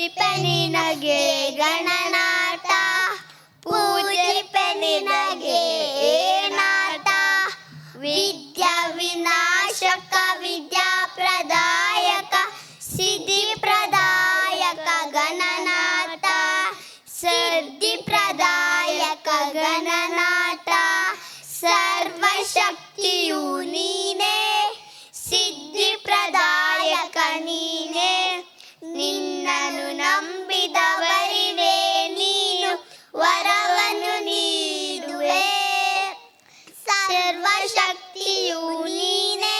ನಿನಗೆ ಗಣನಾಟ, ಪೂಜಿಪೆ ನಿನಗೆ ನಾಟ. ವಿದ್ಯಾ ವಿನಾಶಕ ವಿದ್ಯಾ ಪ್ರದಾಯಕ ಸಿದ್ಧಿ ಪ್ರದಾಯಕ ಗಣನಾಟ, ಸಿದ್ಧಿ ಪ್ರದಾಯಕ ಗಣನಾಟ. ಸರ್ವಶಕ್ತಿಯು ನೀನೇ, ಸಿದ್ಧಿ ಪ್ರದಾಯಕ ನೀನೇ. ನಿನ್ನನ್ನು ನಂಬಿದವರಿಗೆ ನೀನು ವರವನ್ನು ನೀಡುವೆ. ಸರ್ವಶಕ್ತಿಯು ನೀನೇ,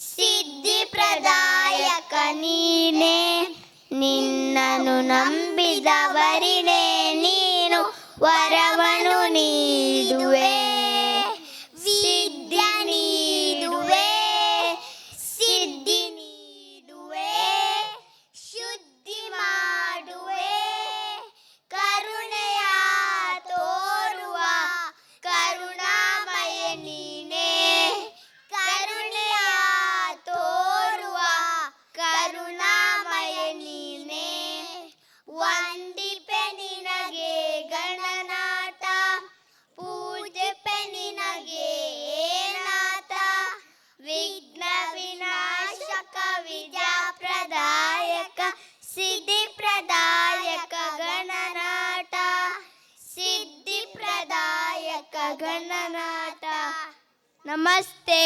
ಸಿದ್ಧಿ ಪ್ರದಾಯಕ ನೀನೇ. ನಿನ್ನನ್ನು ನಂಬಿದವರಿಗೆ ನೀನು ವರವನ್ನು ನೀಡುವೆ. ವಿದ್ಯೆ ನೀಡುವೆ, ಸಿದ್ಧಿ ನೀಡುವೆ, ಶುದ್ಧಿ ಮಾಡುವೆ. ಕರುಣೆಯ ತೋರುವ ಕರುಣಾಮಯ ನೀನೇ, ಕರುಣೆಯ ತೋರುವ ಕರುಣಾಮಯ ನೀನೇ. ವಂದಿಪೆ ನಿನಗೆ ಗಣನಾಟ, ಪೂಜಿಪೆ ನಿನಗೆ ನಾಥ. ವಿಘ್ನ ವಿನಾಶಕ ವಿದ್ಯಾ ಪ್ರದಾಯಕ ಸಿದ್ಧಿ ಪ್ರದಾಯಕ ಗಣನಾಟ, ಸಿದ್ಧಿ ಪ್ರದಾಯಕ ಗಣನಾಟ. ನಮಸ್ತೆ.